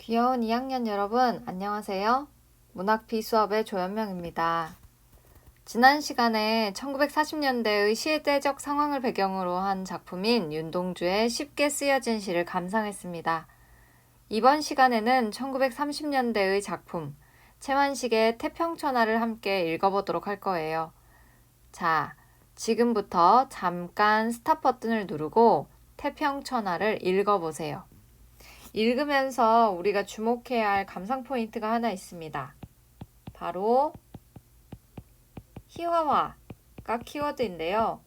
귀여운 2학년 여러분, 안녕하세요. 문학비 수업의 조현명입니다. 지난 시간에 1940년대의 시대적 상황을 배경으로 한 작품인 윤동주의 쉽게 쓰여진 시를 감상했습니다. 이번 시간에는 1930년대의 작품, 채완식의 태평천하를 함께 읽어보도록 할 거예요. 자, 지금부터 잠깐 스탑 버튼을 누르고 태평천하를 읽어보세요. 읽으면서 우리가 주목해야 할 감상 포인트가 하나 있습니다. 바로 희화화가 키워드인데요.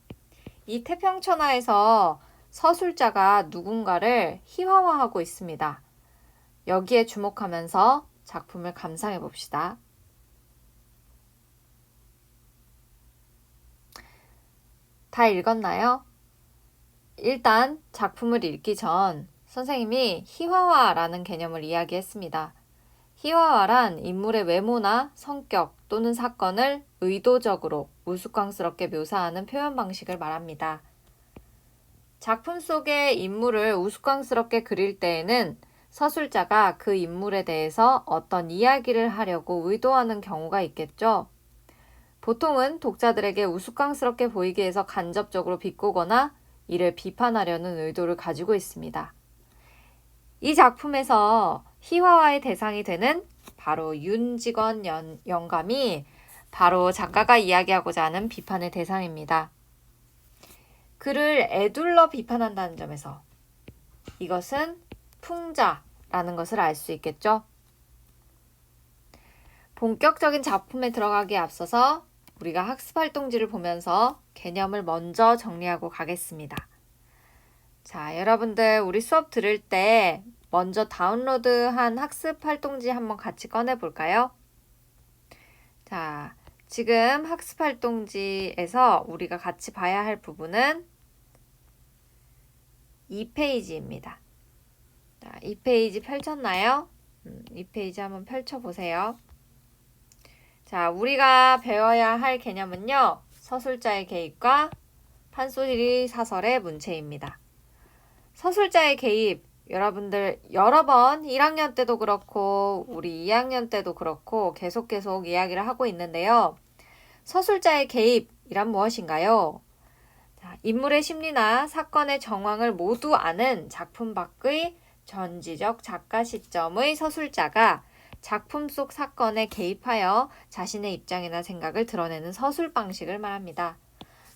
이 태평천하에서 서술자가 누군가를 희화화하고 있습니다. 여기에 주목하면서 작품을 감상해 봅시다. 다 읽었나요? 일단 작품을 읽기 전 선생님이 희화화라는 개념을 이야기했습니다. 희화화란 인물의 외모나 성격 또는 사건을 의도적으로 우스꽝스럽게 묘사하는 표현 방식을 말합니다. 작품 속의 인물을 우스꽝스럽게 그릴 때에는 서술자가 그 인물에 대해서 어떤 이야기를 하려고 의도하는 경우가 있겠죠. 보통은 독자들에게 우스꽝스럽게 보이게 해서 간접적으로 비꼬거나 이를 비판하려는 의도를 가지고 있습니다. 이 작품에서 희화화의 대상이 되는 바로 윤직원 영감이 바로 작가가 이야기하고자 하는 비판의 대상입니다. 그를 에둘러 비판한다는 점에서 이것은 풍자라는 것을 알 수 있겠죠. 본격적인 작품에 들어가기에 앞서서 우리가 학습활동지를 보면서 개념을 먼저 정리하고 가겠습니다. 자, 여러분들 우리 수업 들을 때 먼저 다운로드한 학습 활동지 한번 같이 꺼내 볼까요? 자, 지금 학습 활동지에서 우리가 같이 봐야 할 부분은 2페이지입니다. 자, 2페이지 펼쳤나요? 2페이지 한번 펼쳐보세요. 자, 우리가 배워야 할 개념은요. 서술자의 개입과 판소리 사설의 문체입니다. 서술자의 개입, 여러분들 여러 번 1학년 때도 그렇고 우리 2학년 때도 그렇고 계속 이야기를 하고 있는데요. 서술자의 개입이란 무엇인가요? 자, 인물의 심리나 사건의 정황을 모두 아는 작품 밖의 전지적 작가 시점의 서술자가 작품 속 사건에 개입하여 자신의 입장이나 생각을 드러내는 서술 방식을 말합니다.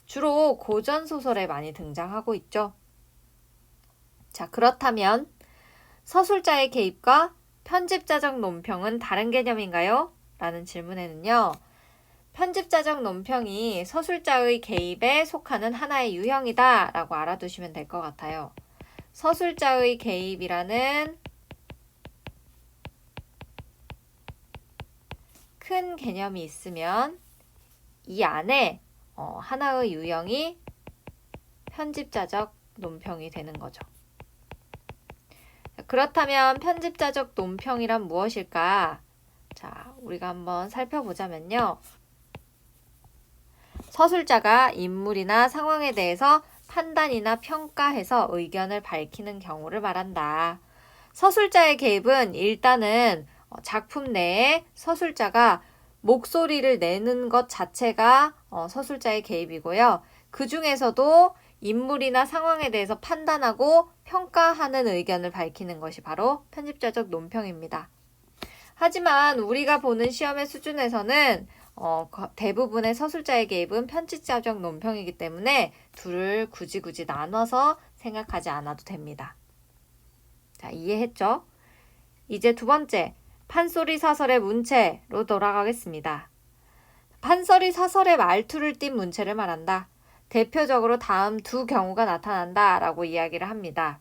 주로 고전 소설에 많이 등장하고 있죠. 자, 그렇다면 서술자의 개입과 편집자적 논평은 다른 개념인가요? 라는 질문에는요. 편집자적 논평이 서술자의 개입에 속하는 하나의 유형이다 라고 알아두시면 될 것 같아요. 서술자의 개입이라는 큰 개념이 있으면 이 안에 하나의 유형이 편집자적 논평이 되는 거죠. 그렇다면 편집자적 논평이란 무엇일까? 자, 우리가 한번 살펴보자면요. 서술자가 인물이나 상황에 대해서 판단이나 평가해서 의견을 밝히는 경우를 말한다. 서술자의 개입은 일단은 작품 내에 서술자가 목소리를 내는 것 자체가 서술자의 개입이고요. 그 중에서도 인물이나 상황에 대해서 판단하고 평가하는 의견을 밝히는 것이 바로 편집자적 논평입니다. 하지만 우리가 보는 시험의 수준에서는 대부분의 서술자의 개입은 편집자적 논평이기 때문에 둘을 굳이 나눠서 생각하지 않아도 됩니다. 자, 이해했죠? 이제 두 번째, 판소리 사설의 문체로 돌아가겠습니다. 판소리 사설의 말투를 띤 문체를 말한다. 대표적으로 다음 두 경우가 나타난다 라고 이야기를 합니다.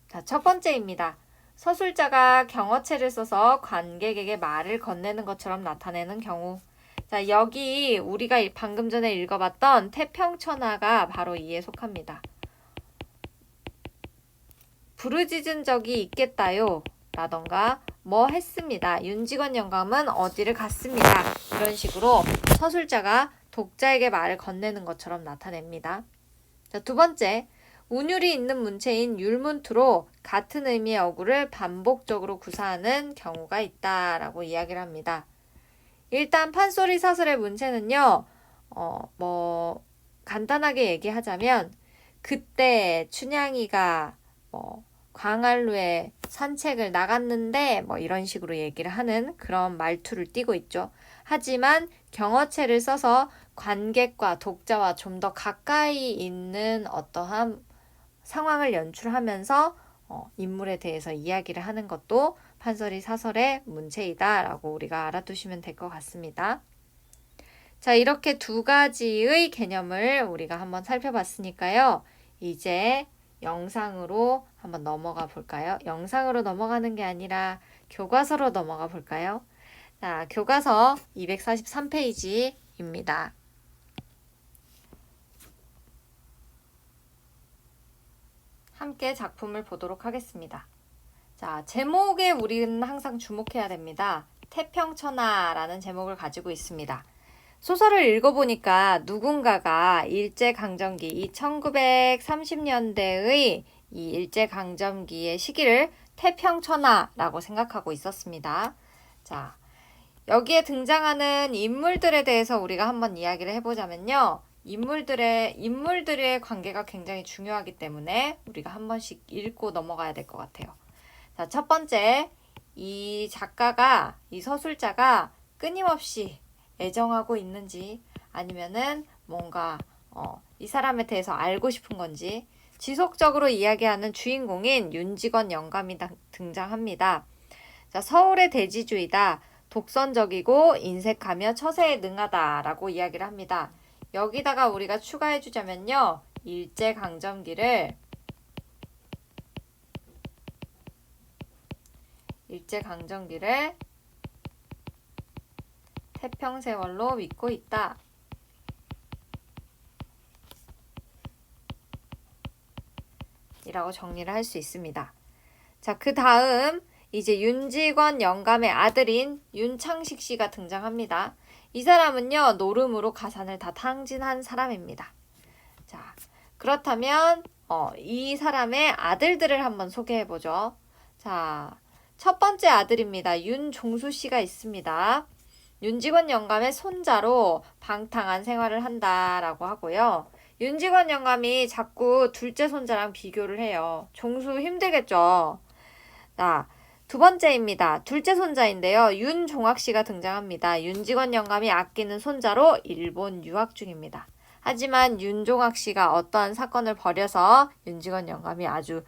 자, 첫 번째입니다. 서술자가 경어체를 써서 관객에게 말을 건네는 것처럼 나타내는 경우. 자, 여기 우리가 방금 전에 읽어봤던 태평천하가 바로 이에 속합니다. 부르짖은 적이 있겠다요 라던가 뭐 했습니다. 윤직원 영감은 어디를 갔습니다. 이런 식으로 서술자가 독자에게 말을 건네는 것처럼 나타냅니다. 자, 두 번째, 운율이 있는 문체인 율문투로 같은 의미의 어구를 반복적으로 구사하는 경우가 있다라고 이야기를 합니다. 일단 판소리 사설의 문체는요. 간단하게 얘기하자면 그때 춘향이가 광안루에 산책을 나갔는데 이런 식으로 얘기를 하는 그런 말투를 띠고 있죠. 하지만 경어체를 써서 관객과 독자와 좀 더 가까이 있는 어떠한 상황을 연출하면서 인물에 대해서 이야기를 하는 것도 판소리 사설의 문체이다라고 우리가 알아두시면 될 것 같습니다. 자, 이렇게 두 가지의 개념을 우리가 한번 살펴봤으니까요. 이제 영상으로 한번 넘어가 볼까요? 영상으로 넘어가는 게 아니라 교과서로 넘어가 볼까요? 자, 교과서 243페이지입니다. 함께 작품을 보도록 하겠습니다. 자, 제목에 우리는 항상 주목해야 됩니다. 태평천하라는 제목을 가지고 있습니다. 소설을 읽어보니까 누군가가 일제강점기, 이 1930년대의 이 일제강점기의 시기를 태평천하라고 생각하고 있었습니다. 자, 여기에 등장하는 인물들에 대해서 우리가 한번 이야기를 해보자면요. 인물들의 관계가 굉장히 중요하기 때문에 우리가 한 번씩 읽고 넘어가야 될 것 같아요. 자, 첫 번째, 이 작가가, 이 서술자가 끊임없이 애정하고 있는지 아니면은 뭔가 이 사람에 대해서 알고 싶은 건지 지속적으로 이야기하는 주인공인 윤직원 영감이 등장합니다. 자, 서울의 대지주이다. 독선적이고 인색하며 처세에 능하다라고 이야기를 합니다. 여기다가 우리가 추가해주자면요. 일제강점기를 태평세월로 믿고 있다. 이라고 정리를 할 수 있습니다. 자, 그 다음 이제 윤직원 영감의 아들인 윤창식 씨가 등장합니다. 이 사람은요, 노름으로 가산을 다 탕진한 사람입니다. 자, 그렇다면 이 사람의 아들들을 한번 소개해보죠. 자, 첫 번째 아들입니다. 윤종수 씨가 있습니다. 윤직원 영감의 손자로 방탕한 생활을 한다라고 하고요. 윤직원 영감이 자꾸 둘째 손자랑 비교를 해요. 종수 힘들겠죠. 자, 두 번째입니다. 둘째 손자인데요. 윤종학 씨가 등장합니다. 윤직원 영감이 아끼는 손자로 일본 유학 중입니다. 하지만 윤종학 씨가 어떠한 사건을 벌여서 윤직원 영감이 아주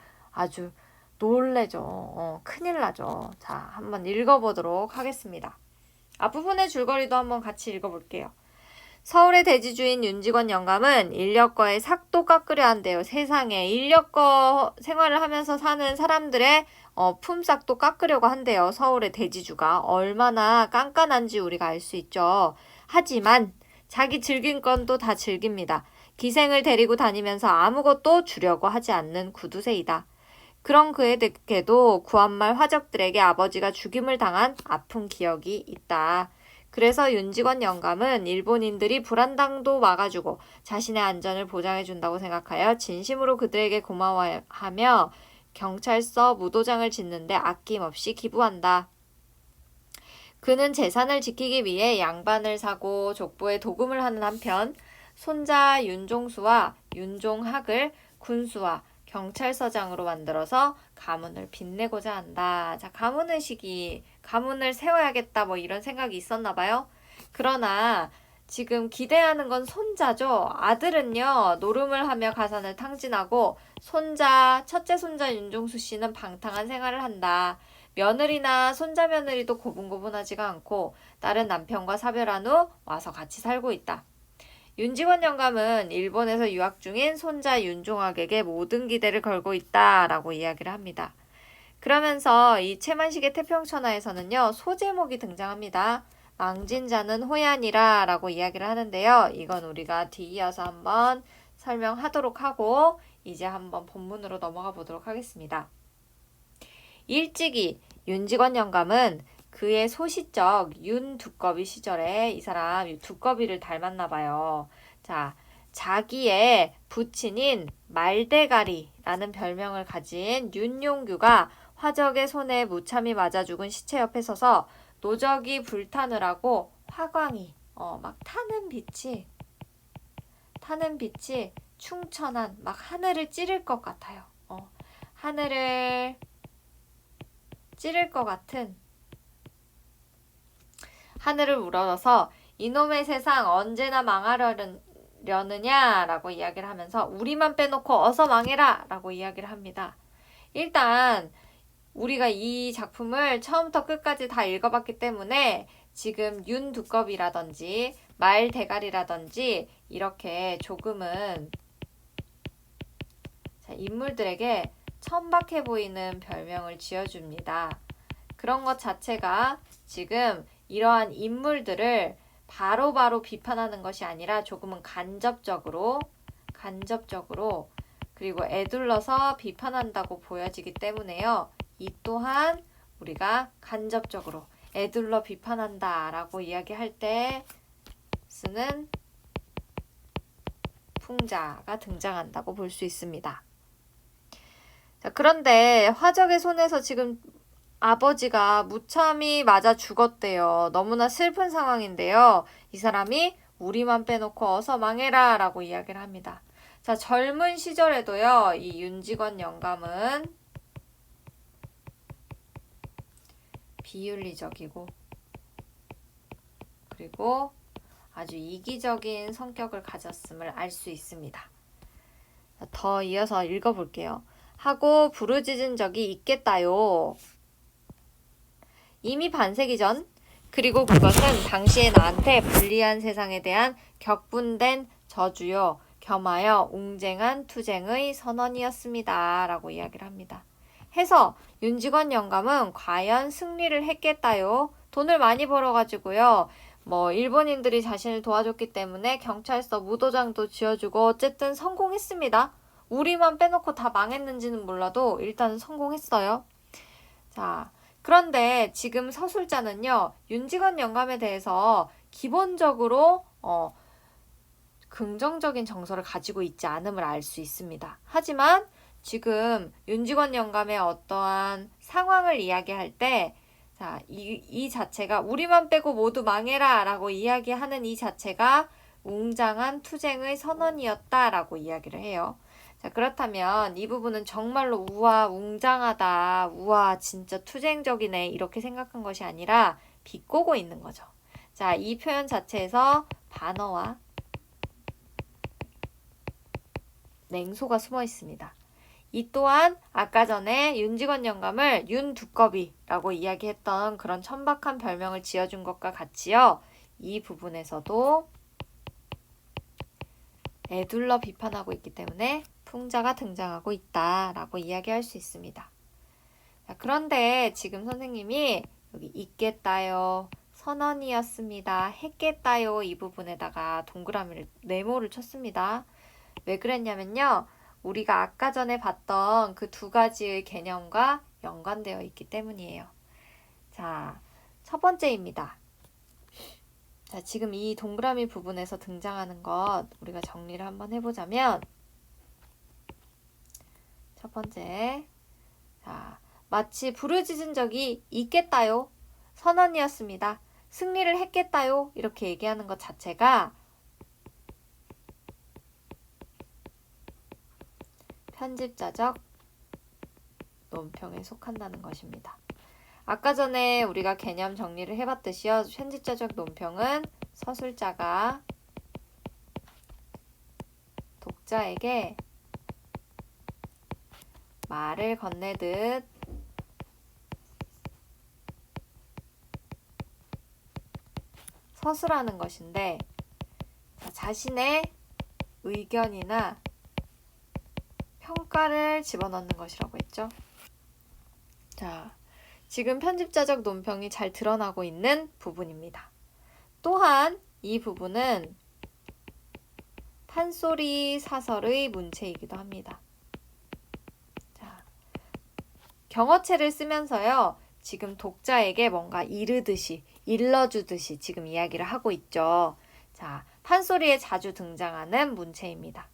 놀래죠. 큰일 나죠. 자, 한번 읽어보도록 하겠습니다. 앞부분의 줄거리도 한번 같이 읽어볼게요. 서울의 대지주인 윤직원 영감은 인력거의 삭도 깎으려 한대요. 세상에 인력거 생활을 하면서 사는 사람들의 품삯도 깎으려고 한대요. 서울의 대지주가 얼마나 깐깐한지 우리가 알 수 있죠. 하지만 자기 즐긴 건 또 다 즐깁니다. 기생을 데리고 다니면서 아무것도 주려고 하지 않는 구두쇠이다. 그런 그에게도 구한말 화적들에게 아버지가 죽임을 당한 아픈 기억이 있다. 그래서 윤직원 영감은 일본인들이 불안당도 막아주고 자신의 안전을 보장해준다고 생각하여 진심으로 그들에게 고마워하며 경찰서 무도장을 짓는데 아낌없이 기부한다. 그는 재산을 지키기 위해 양반을 사고 족보에 도금을 하는 한편 손자 윤종수와 윤종학을 군수와 경찰서장으로 만들어서 가문을 빛내고자 한다. 자, 가문의식이 가문을 세워야겠다 이런 생각이 있었나 봐요. 그러나 지금 기대하는 건 손자죠. 아들은요, 노름을 하며 가산을 탕진하고 첫째 손자 윤종수 씨는 방탕한 생활을 한다. 며느리나 손자 며느리도 고분고분하지가 않고 딸은 남편과 사별한 후 와서 같이 살고 있다. 윤직원 영감은 일본에서 유학 중인 손자 윤종학에게 모든 기대를 걸고 있다라고 이야기를 합니다. 그러면서 이 채만식의 태평천하에서는요, 소제목이 등장합니다. 망진자는 호얀이라 라고 이야기를 하는데요. 이건 우리가 뒤이어서 한번 설명하도록 하고 이제 한번 본문으로 넘어가 보도록 하겠습니다. 일찍이 윤직원 영감은 그의 소시적 윤두꺼비 시절에 이 사람 두꺼비를 닮았나 봐요. 자, 자기의 부친인 말대가리라는 별명을 가진 윤용규가 화적의 손에 무참히 맞아 죽은 시체 옆에 서서 노적이 불타느라고 화광이 막 타는 빛이 충천한 막 하늘을 찌를 것 같아요. 하늘을 찌를 것 같은 하늘을 우러러서 이놈의 세상 언제나 망하려느냐라고 이야기를 하면서 우리만 빼놓고 어서 망해라 라고 이야기를 합니다. 일단 우리가 이 작품을 처음부터 끝까지 다 읽어봤기 때문에 지금 윤두꺼비라든지 말대가리라든지 이렇게 조금은 인물들에게 천박해 보이는 별명을 지어줍니다. 그런 것 자체가 지금 이러한 인물들을 바로바로 비판하는 것이 아니라 조금은 간접적으로 그리고 애둘러서 비판한다고 보여지기 때문에요. 이 또한 우리가 간접적으로 애둘러 비판한다 라고 이야기할 때 쓰는 풍자가 등장한다고 볼 수 있습니다. 자, 그런데 화적의 손에서 지금 아버지가 무참히 맞아 죽었대요. 너무나 슬픈 상황인데요. 이 사람이 우리만 빼놓고 어서 망해라 라고 이야기를 합니다. 자, 젊은 시절에도요. 이 윤직원 영감은 비윤리적이고 그리고 아주 이기적인 성격을 가졌음을 알 수 있습니다. 자, 더 이어서 읽어볼게요. 하고 부르짖은 적이 있겠다요. 이미 반세기 전 그리고 그것은 당시에 나한테 불리한 세상에 대한 격분된 저주요 겸하여 웅쟁한 투쟁의 선언이었습니다. 라고 이야기를 합니다. 해서 윤직원 영감은 과연 승리를 했겠다요. 돈을 많이 벌어가지고요. 일본인들이 자신을 도와줬기 때문에 경찰서 무도장도 지어주고 어쨌든 성공했습니다. 우리만 빼놓고 다 망했는지는 몰라도 일단은 성공했어요. 자, 그런데 지금 서술자는요. 윤직원 영감에 대해서 기본적으로 긍정적인 정서를 가지고 있지 않음을 알 수 있습니다. 하지만 지금 윤직원 영감의 어떠한 상황을 이야기할 때 자, 이 자체가 우리만 빼고 모두 망해라 라고 이야기하는 이 자체가 웅장한 투쟁의 선언이었다 라고 이야기를 해요. 자, 그렇다면 이 부분은 정말로 우와 웅장하다 우와 진짜 투쟁적이네 이렇게 생각한 것이 아니라 비꼬고 있는 거죠. 자, 이 표현 자체에서 반어와 냉소가 숨어 있습니다. 이 또한 아까 전에 윤직원 영감을 윤두꺼비라고 이야기했던 그런 천박한 별명을 지어준 것과 같이요. 이 부분에서도 애둘러 비판하고 있기 때문에 풍자가 등장하고 있다라고 이야기할 수 있습니다. 자, 그런데 지금 선생님이 여기 있겠다요, 선언이었습니다, 했겠다요 이 부분에다가 동그라미를 네모를 쳤습니다. 왜 그랬냐면요. 우리가 아까 전에 봤던 그 두 가지의 개념과 연관되어 있기 때문이에요. 자, 첫 번째입니다. 자, 지금 이 동그라미 부분에서 등장하는 것 우리가 정리를 한번 해보자면 첫 번째, 자, 마치 부르짖은 적이 있겠다요, 선언이었습니다, 승리를 했겠다요 이렇게 얘기하는 것 자체가 편집자적 논평에 속한다는 것입니다. 아까 전에 우리가 개념 정리를 해봤듯이요. 편집자적 논평은 서술자가 독자에게 말을 건네듯 서술하는 것인데 자신의 의견이나 평가를 집어넣는 것이라고 했죠. 자, 지금 편집자적 논평이 잘 드러나고 있는 부분입니다. 또한 이 부분은 판소리 사설의 문체이기도 합니다. 자, 경어체를 쓰면서요. 지금 독자에게 뭔가 이르듯이, 일러주듯이 지금 이야기를 하고 있죠. 자, 판소리에 자주 등장하는 문체입니다.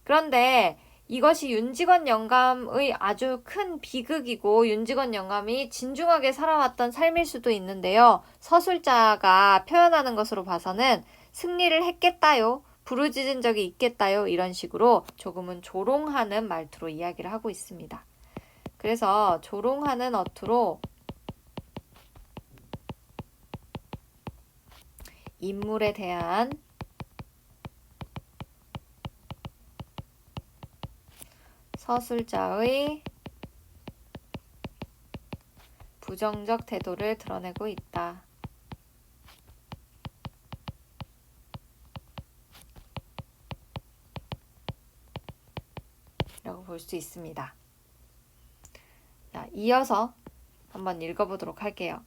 그런데 이것이 윤직원 영감의 아주 큰 비극이고 윤직원 영감이 진중하게 살아왔던 삶일 수도 있는데요. 서술자가 표현하는 것으로 봐서는 승리를 했겠다요, 부르짖은 적이 있겠다요, 이런 식으로 조금은 조롱하는 말투로 이야기를 하고 있습니다. 그래서 조롱하는 어투로 인물에 대한 서술자의 부정적 태도를 드러내고 있다. 라고 볼 수 있습니다. 자, 이어서 한번 읽어보도록 할게요.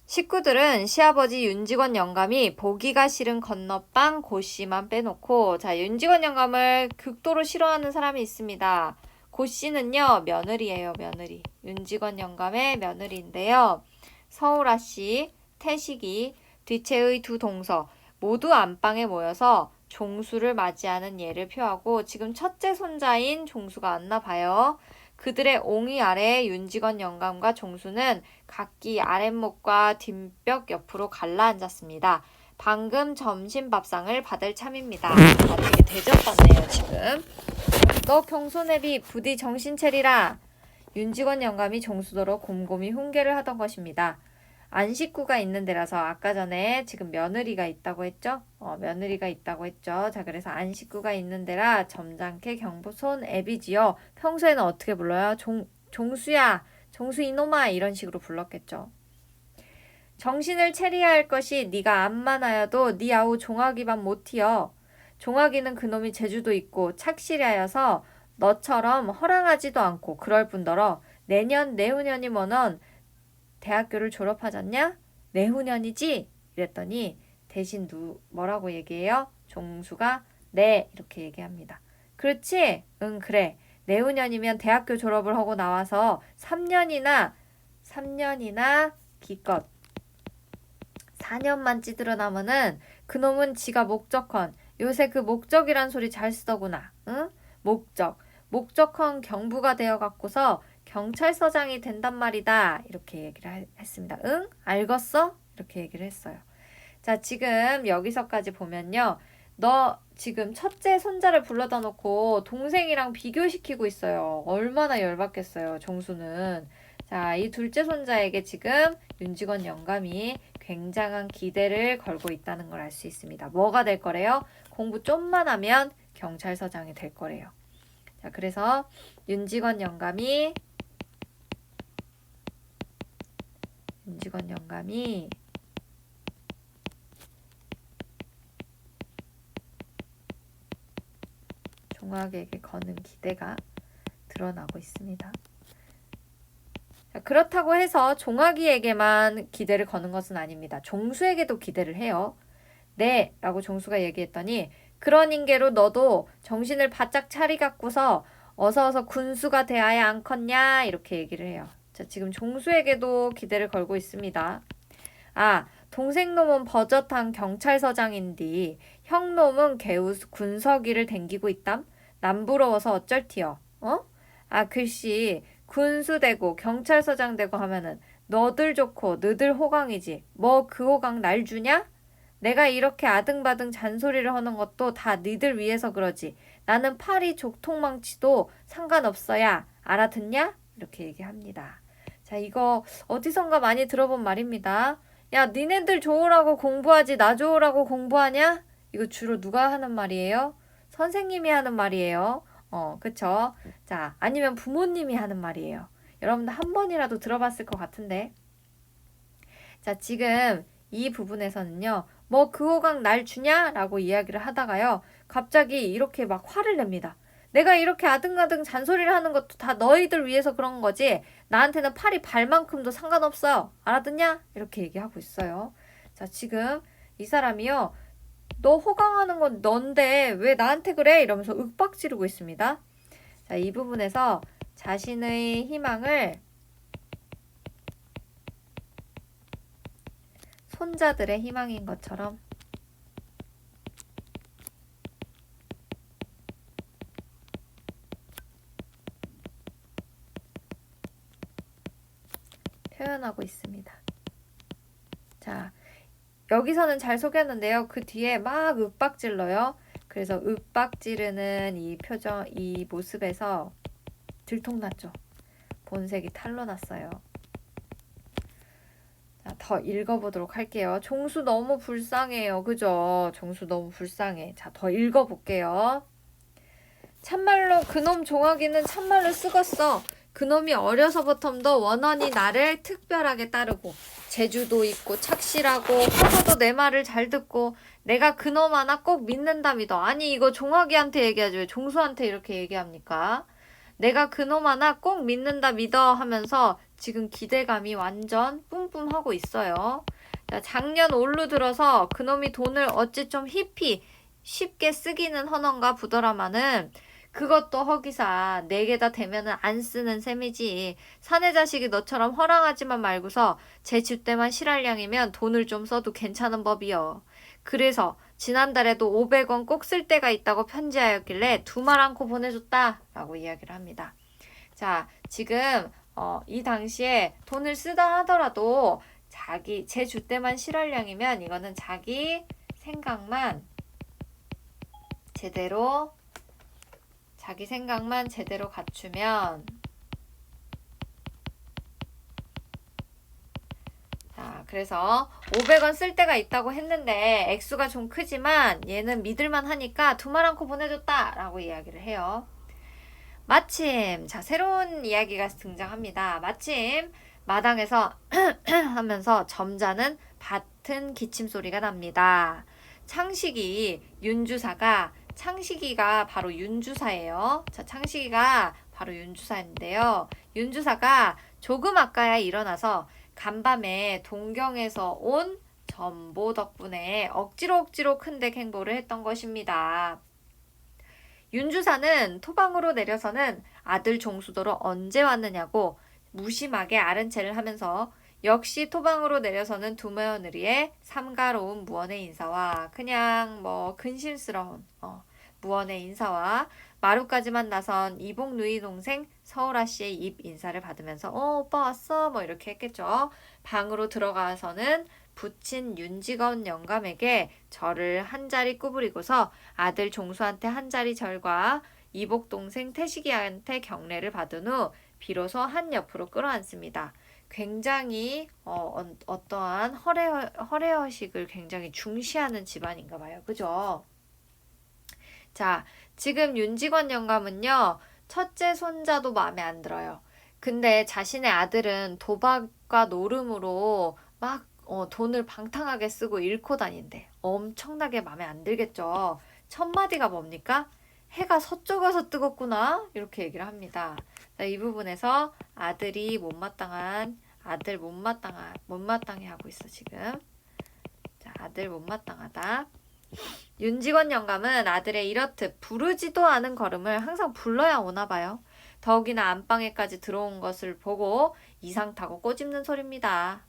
식구들은 시아버지 윤직원 영감이 보기가 싫은 건너방 고씨만 빼놓고, 자, 윤직원 영감을 극도로 싫어하는 사람이 있습니다. 고씨는요, 며느리예요, 며느리. 윤직원 영감의 며느리인데요. 서울아씨, 태식이, 뒤채의 두 동서 모두 안방에 모여서 종수를 맞이하는 예를 표하고, 지금 첫째 손자인 종수가 왔나 봐요. 그들의 옹위 아래 윤직원 영감과 종수는 각기 아랫목과 뒷벽 옆으로 갈라앉았습니다. 방금 점심 밥상을 받을 참입니다. 되게 대접받네요, 지금. 너 경손애비 부디 정신 차리라. 윤직원 영감이 종수도로 곰곰이 훈계를 하던 것입니다. 안식구가 있는 데라서, 아까 전에 지금 며느리가 있다고 했죠? 며느리가 있다고 했죠. 자, 그래서 안식구가 있는 데라 점잖게 경손 애비지요. 평소에는 어떻게 불러요? 종수야, 종수 이놈아, 이런 식으로 불렀겠죠. 정신을 차려야 할 것이 네가 암만 하여도 네 아우 종아기만 못히여. 종아기는 그놈이 재주도 있고 착실하여서 너처럼 허랑하지도 않고 그럴 뿐더러 내년 내후년이면은 대학교를 졸업하잖냐? 내후년이지? 이랬더니 대신 뭐라고 얘기해요? 종수가 네, 이렇게 얘기합니다. 그렇지? 응, 그래. 내후년이면 대학교 졸업을 하고 나와서 3년이나 기껏 4년만 찌들어 나면은 그놈은 지가 목적헌, 요새 그 목적이란 소리 잘 쓰더구나. 응? 목적헌 경부가 되어 갖고서 경찰서장이 된단 말이다. 이렇게 얘기를 했습니다. 응? 알겠어? 이렇게 얘기를 했어요. 자, 지금 여기서까지 보면요. 너 지금 첫째 손자를 불러다 놓고 동생이랑 비교시키고 있어요. 얼마나 열받겠어요, 종수는. 자, 이 둘째 손자에게 지금 윤직원 영감이 굉장한 기대를 걸고 있다는 걸 알 수 있습니다. 뭐가 될 거래요? 공부 좀만 하면 경찰서장이 될 거래요. 자, 그래서 윤직원 영감이 종학에게 거는 기대가 드러나고 있습니다. 자, 그렇다고 해서 종학이에게만 기대를 거는 것은 아닙니다. 종수에게도 기대를 해요. 네, 라고 종수가 얘기했더니 그런 인계로 너도 정신을 바짝 차리갖고서 어서 군수가 되어야 않겠냐, 이렇게 얘기를 해요. 자, 지금 종수에게도 기대를 걸고 있습니다. 아, 동생놈은 버젓한 경찰서장인디 형놈은 개우 군서기를 댕기고 있담? 남 부러워서 어쩔티여? 아, 글씨 군수 되고 경찰서장 되고 하면은 너들 좋고 너들 호강이지. 뭐 그 호강 날 주냐? 내가 이렇게 아등바등 잔소리를 하는 것도 다 니들 위해서 그러지. 나는 파리 족통망치도 상관없어야. 알아듣냐? 이렇게 얘기합니다. 자, 이거 어디선가 많이 들어본 말입니다. 야, 니네들 좋으라고 공부하지 나 좋으라고 공부하냐? 이거 주로 누가 하는 말이에요? 선생님이 하는 말이에요. 그쵸? 자, 아니면 부모님이 하는 말이에요. 여러분들 한 번이라도 들어봤을 것 같은데. 자, 지금 이 부분에서는요. 뭐 그 호강 날 주냐? 라고 이야기를 하다가요. 갑자기 이렇게 막 화를 냅니다. 내가 이렇게 아등아등 잔소리를 하는 것도 다 너희들 위해서 그런 거지. 나한테는 팔이 발만큼도 상관없어요. 알아듣냐? 이렇게 얘기하고 있어요. 자, 지금 이 사람이요. 너 호강하는 건 넌데 왜 나한테 그래? 이러면서 윽박지르고 있습니다. 자, 이 부분에서 자신의 희망을 손자들의 희망인 것처럼 표현하고 있습니다. 자, 여기서는 잘 속였는데요. 그 뒤에 막 윽박질러요. 그래서 윽박지르는 이 표정, 이 모습에서 들통났죠. 본색이 탄로 났어요. 자, 더 읽어보도록 할게요. 종수 너무 불쌍해요. 그죠? 종수 너무 불쌍해. 자, 더 읽어볼게요. 참말로 그놈 종아기는 참말로 쓰겄어. 그놈이 어려서부터도 원원이 나를 특별하게 따르고 재주도 있고 착실하고 커서도 내 말을 잘 듣고 내가 그놈 하나 꼭 믿는다 믿어. 아니 이거 종아기한테 얘기하지 왜 종수한테 이렇게 얘기합니까? 내가 그놈 하나 꼭 믿는다 믿어 하면서 지금 기대감이 완전 뿜뿜하고 있어요. 자, 작년 올로 들어서 그놈이 돈을 어찌 좀 쉽게 쓰기는 허넌가 부더라마는 그것도 허기사 내게다 대면은 안 쓰는 셈이지. 사내 자식이 너처럼 허랑하지만 말고서 제 집대만 실할량이면 돈을 좀 써도 괜찮은 법이여. 그래서 지난달에도 500원 꼭 쓸 때가 있다고 편지하였길래 두 말 않고 보내줬다 라고 이야기를 합니다. 자, 지금 이 당시에 돈을 쓰다 하더라도 제 주때만 실할량이면 이거는 자기 생각만 제대로 갖추면 자, 그래서 500원 쓸 때가 있다고 했는데 액수가 좀 크지만 얘는 믿을만 하니까 두 말 않고 보내줬다 라고 이야기를 해요. 마침 자 새로운 이야기가 등장합니다. 마침 마당에서 하면서 점잖은 밭은 기침 소리가 납니다. 창식이가 바로 윤주사예요. 자, 창식이가 바로 윤주사인데요. 윤주사가 조금 아까야 일어나서 간밤에 동경에서 온 전보 덕분에 억지로 큰댁 행보를 했던 것입니다. 윤주사는 토방으로 내려서는 아들 종수도로 언제 왔느냐고 무심하게 아른 체를 하면서 역시 토방으로 내려서는 두 며느리의 삼가로운 무언의 인사와 그냥 근심스러운 무언의 인사와 마루까지만 나선 이복 누이 동생 서울아 씨의 입 인사를 받으면서 오빠 왔어 이렇게 했겠죠. 방으로 들어가서는 부친 윤직원 영감에게 절을 한 자리 구부리고서 아들 종수한테 한 자리 절과 이복 동생 태식이한테 경례를 받은 후 비로소 한 옆으로 끌어안습니다. 굉장히 어떠한 허례허식을 굉장히 중시하는 집안인가 봐요. 그죠? 자, 지금 윤직원 영감은요. 첫째 손자도 마음에 안 들어요. 근데 자신의 아들은 도박과 노름으로 막 돈을 방탕하게 쓰고 잃고 다닌대. 엄청나게 마음에 안 들겠죠. 첫 마디가 뭡니까? 해가 서쪽에서 뜨겁구나 이렇게 얘기를 합니다. 자, 이 부분에서 아들이 못마땅해 하고 있어 지금. 자, 아들 못마땅하다. 윤직원 영감은 아들의 이렇듯 부르지도 않은 걸음을 항상 불러야 오나 봐요. 더욱이나 안방에까지 들어온 것을 보고 이상 타고 꼬집는 소리입니다.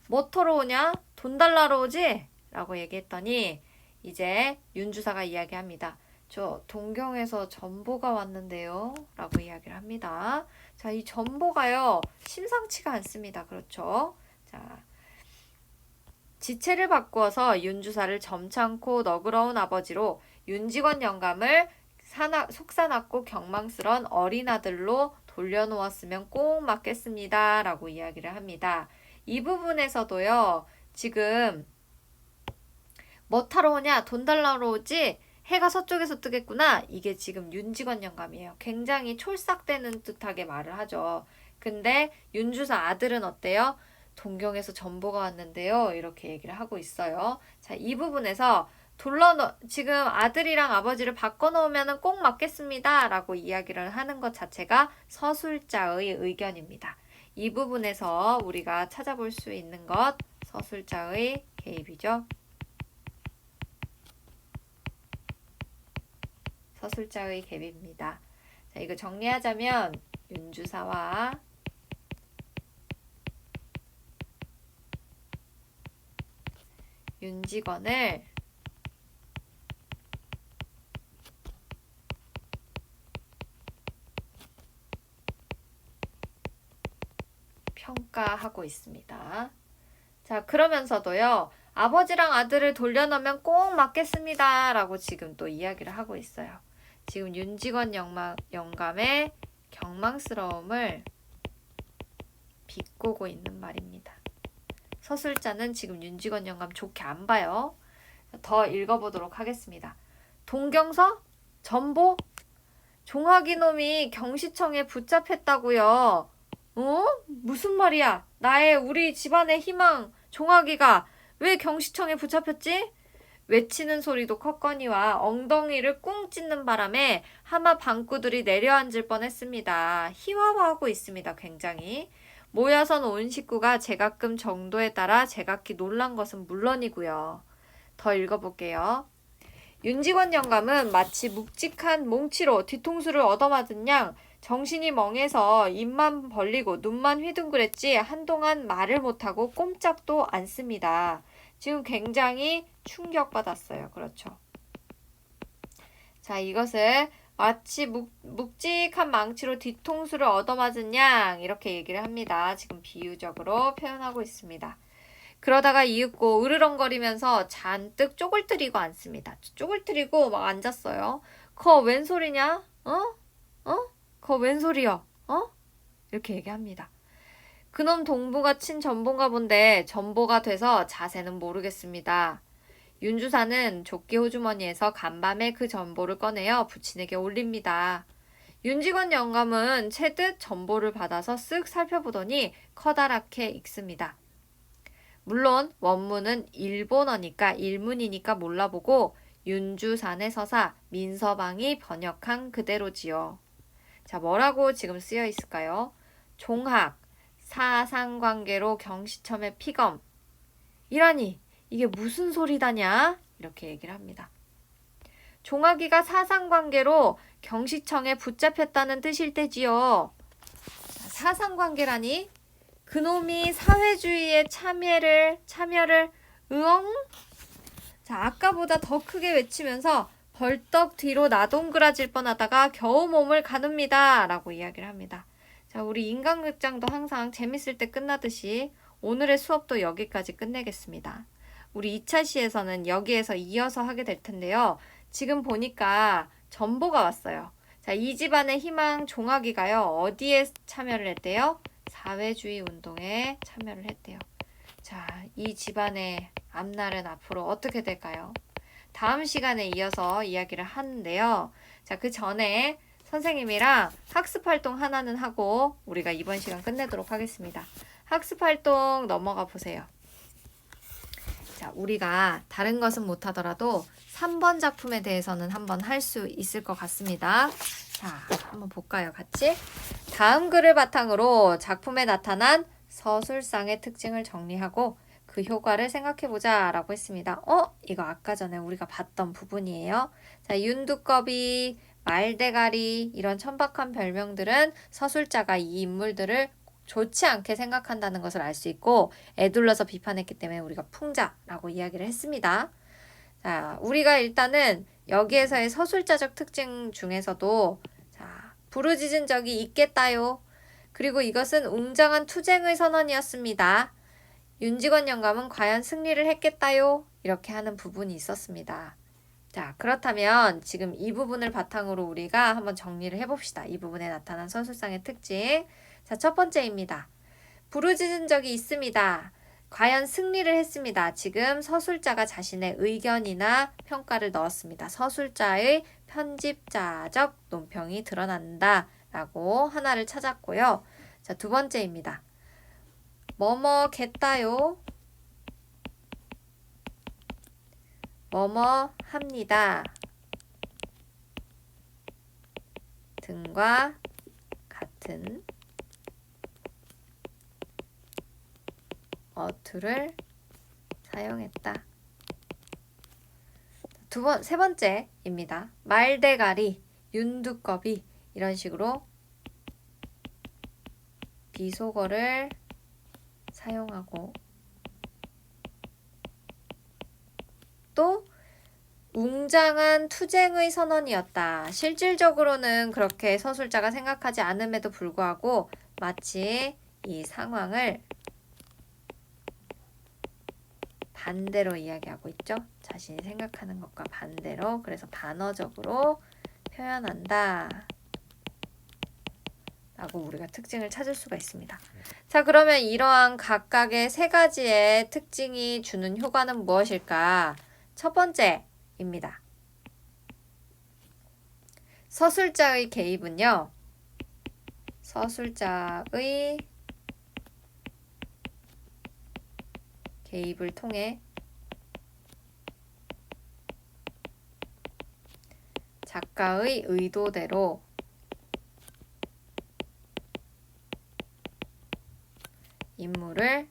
뭐터로 오냐? 돈 달라러 오지? 라고 얘기했더니 이제 윤주사가 이야기합니다. 저 동경에서 전보가 왔는데요. 라고 이야기를 합니다. 자, 이 전보가요. 심상치가 않습니다. 그렇죠? 자, 지체를 바꾸어서 윤주사를 점잖고 너그러운 아버지로 윤직원 영감을 속사납고 경망스런 어린아들로 돌려놓았으면 꼭 맞겠습니다. 라고 이야기를 합니다. 이 부분에서도요. 지금 뭐 타러 오냐? 돈 달라러 오지? 해가 서쪽에서 뜨겠구나. 이게 지금 윤직원 영감이에요. 굉장히 촐싹대는 듯하게 말을 하죠. 근데 윤주사 아들은 어때요? 동경에서 전보가 왔는데요. 이렇게 얘기를 하고 있어요. 자, 이 부분에서 지금 아들이랑 아버지를 바꿔놓으면 꼭 맞겠습니다. 라고 이야기를 하는 것 자체가 서술자의 의견입니다. 이 부분에서 우리가 찾아볼 수 있는 것 서술자의 개입이죠. 서술자의 개입입니다. 자, 이거 정리하자면 윤주사와 윤직원을 평가하고 있습니다. 자, 그러면서도요. 아버지랑 아들을 돌려놓으면 꼭 맞겠습니다. 라고 지금 또 이야기를 하고 있어요. 지금 윤직원 영감의 경망스러움을 비꼬고 있는 말입니다. 서술자는 지금 윤직원 영감 좋게 안 봐요. 더 읽어보도록 하겠습니다. 동경서? 전보? 종학이 놈이 경시청에 붙잡혔다고요. 어? 무슨 말이야? 우리 집안의 희망 종학이가 왜 경시청에 붙잡혔지? 외치는 소리도 컸거니와 엉덩이를 꿍 찢는 바람에 하마 방구들이 내려앉을 뻔했습니다. 희화화하고 있습니다. 굉장히. 모여선 온 식구가 제각금 정도에 따라 제각기 놀란 것은 물론이고요. 더 읽어볼게요. 윤직원 영감은 마치 묵직한 몽치로 뒤통수를 얻어맞은 양 정신이 멍해서 입만 벌리고 눈만 휘둥그랬지 한동안 말을 못하고 꼼짝도 않습니다. 지금 굉장히 충격받았어요. 그렇죠. 자, 이것을 마치 묵직한 망치로 뒤통수를 얻어맞은 양 이렇게 얘기를 합니다. 지금 비유적으로 표현하고 있습니다. 그러다가 이윽고 으르렁거리면서 잔뜩 쪼글뜨리고 앉습니다. 쪼글뜨리고 막 앉았어요. 거 웬 소리냐? 거 웬 소리야? 이렇게 얘기합니다. 그놈 동부가 친 전보인가 본데 전보가 돼서 자세는 모르겠습니다. 윤주사는 조끼 호주머니에서 간밤에 그 전보를 꺼내어 부친에게 올립니다. 윤직원 영감은 채듯 전보를 받아서 쓱 살펴보더니 커다랗게 읽습니다. 물론 원문은 일본어니까 일문이니까 몰라보고 윤주산의 서사 민서방이 번역한 그대로지요. 자, 뭐라고 지금 쓰여 있을까요? 종학, 사상관계로 경시첨의 피검. 이라니 이게 무슨 소리다냐? 이렇게 얘기를 합니다. 종학이가 사상관계로 경시청에 붙잡혔다는 뜻일 때지요. 자, 사상관계라니? 그놈이 사회주의에 참여를 으엉? 자, 아까보다 더 크게 외치면서 벌떡 뒤로 나동그라질 뻔하다가 겨우 몸을 가눕니다. 라고 이야기를 합니다. 자, 우리 인간극장도 항상 재밌을 때 끝나듯이 오늘의 수업도 여기까지 끝내겠습니다. 우리 2차 시에서는 여기에서 이어서 하게 될 텐데요. 지금 보니까 전보가 왔어요. 자, 이 집안의 희망 종학이가요. 어디에 참여를 했대요? 사회주의 운동에 참여를 했대요. 자, 이 집안의 앞날은 앞으로 어떻게 될까요? 다음 시간에 이어서 이야기를 하는데요. 자, 그 전에 선생님이랑 학습활동 하나는 하고 우리가 이번 시간 끝내도록 하겠습니다. 학습활동 넘어가 보세요. 자, 우리가 다른 것은 못하더라도 3번 작품에 대해서는 한번 할 수 있을 것 같습니다. 자, 한번 볼까요? 같이. 다음 글을 바탕으로 작품에 나타난 서술상의 특징을 정리하고 그 효과를 생각해보자 라고 했습니다. 이거 아까 전에 우리가 봤던 부분이에요. 자, 윤두꺼비, 말대가리 이런 천박한 별명들은 서술자가 이 인물들을 좋지 않게 생각한다는 것을 알 수 있고 애둘러서 비판했기 때문에 우리가 풍자라고 이야기를 했습니다. 자, 우리가 일단은 여기에서의 서술자적 특징 중에서도 자, 부르짖은 적이 있겠다요. 그리고 이것은 웅장한 투쟁의 선언이었습니다. 윤직원 영감은 과연 승리를 했겠다요? 이렇게 하는 부분이 있었습니다. 자, 그렇다면 지금 이 부분을 바탕으로 우리가 한번 정리를 해봅시다. 이 부분에 나타난 서술상의 특징. 자, 첫 번째입니다. 부르짖은 적이 있습니다. 과연 승리를 했습니다. 지금 서술자가 자신의 의견이나 평가를 넣었습니다. 서술자의 편집자적 논평이 드러난다 라고 하나를 찾았고요. 자, 두 번째입니다. 뭐뭐겠다요. 뭐뭐 합니다. 등과 같은 어투를 사용했다. 세 번째입니다. 말대가리, 윤두꺼비 이런 식으로 비속어를 사용하고 또 웅장한 투쟁의 선언이었다. 실질적으로는 그렇게 서술자가 생각하지 않음에도 불구하고 마치 이 상황을 반대로 이야기하고 있죠. 자신이 생각하는 것과 반대로. 그래서 반어적으로 표현한다 라고 우리가 특징을 찾을 수가 있습니다. 자, 그러면 이러한 각각의 세 가지의 특징이 주는 효과는 무엇일까? 첫 번째입니다. 서술자의 개입은요. 서술자의 개입을 통해 작가의 의도대로 인물을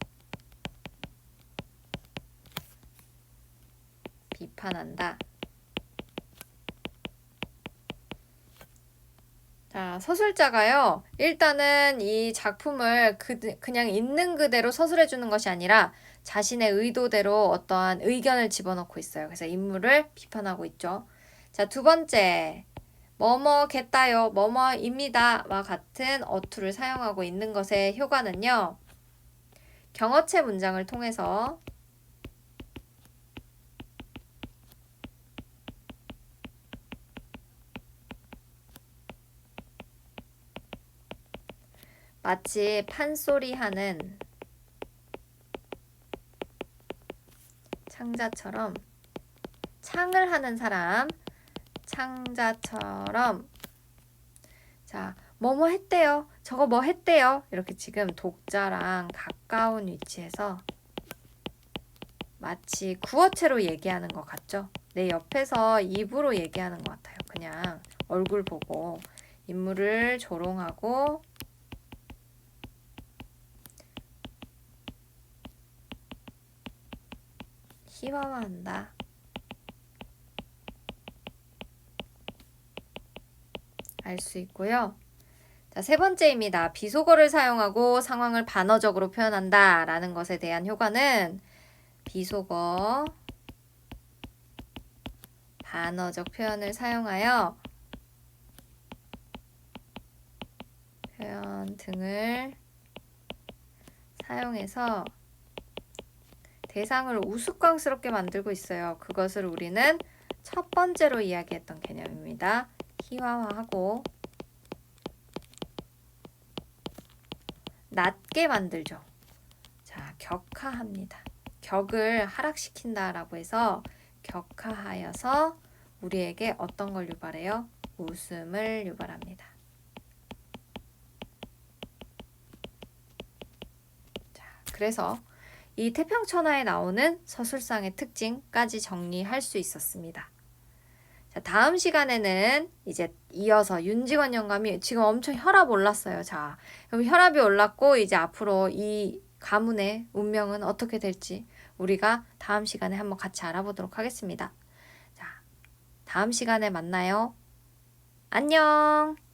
비판한다. 자, 서술자가요. 일단은 이 작품을 그냥 있는 그대로 서술해 주는 것이 아니라 자신의 의도대로 어떠한 의견을 집어넣고 있어요. 그래서 인물을 비판하고 있죠. 자, 두 번째. 뭐뭐겠다요, 뭐뭐입니다와 같은 어투를 사용하고 있는 것의 효과는요. 경어체 문장을 통해서 마치 판소리하는 창자처럼, 창을 하는 사람, 창자처럼, 자, 뭐뭐 했대요, 저거 뭐 했대요, 이렇게 지금 독자랑 가까운 위치에서 마치 구어체로 얘기하는 것 같죠? 내 옆에서 입으로 얘기하는 것 같아요. 그냥 얼굴 보고 인물을 조롱하고 희화화한다. 알 수 있고요. 자, 세 번째입니다. 비속어를 사용하고 상황을 반어적으로 표현한다 라는 것에 대한 효과는 비속어, 반어적 표현을 사용하여 표현 등을 사용해서 대상을 우스꽝스럽게 만들고 있어요. 그것을 우리는 첫 번째로 이야기했던 개념입니다. 희화화하고 낮게 만들죠. 자, 격하합니다. 격을 하락시킨다라고 해서 격하하여서 우리에게 어떤 걸 유발해요? 웃음을 유발합니다. 자, 그래서 이 태평천하에 나오는 서술상의 특징까지 정리할 수 있었습니다. 자, 다음 시간에는 이제 이어서 윤직원 영감이 지금 엄청 혈압 올랐어요. 자, 그럼 혈압이 올랐고 이제 앞으로 이 가문의 운명은 어떻게 될지 우리가 다음 시간에 한번 같이 알아보도록 하겠습니다. 자, 다음 시간에 만나요. 안녕!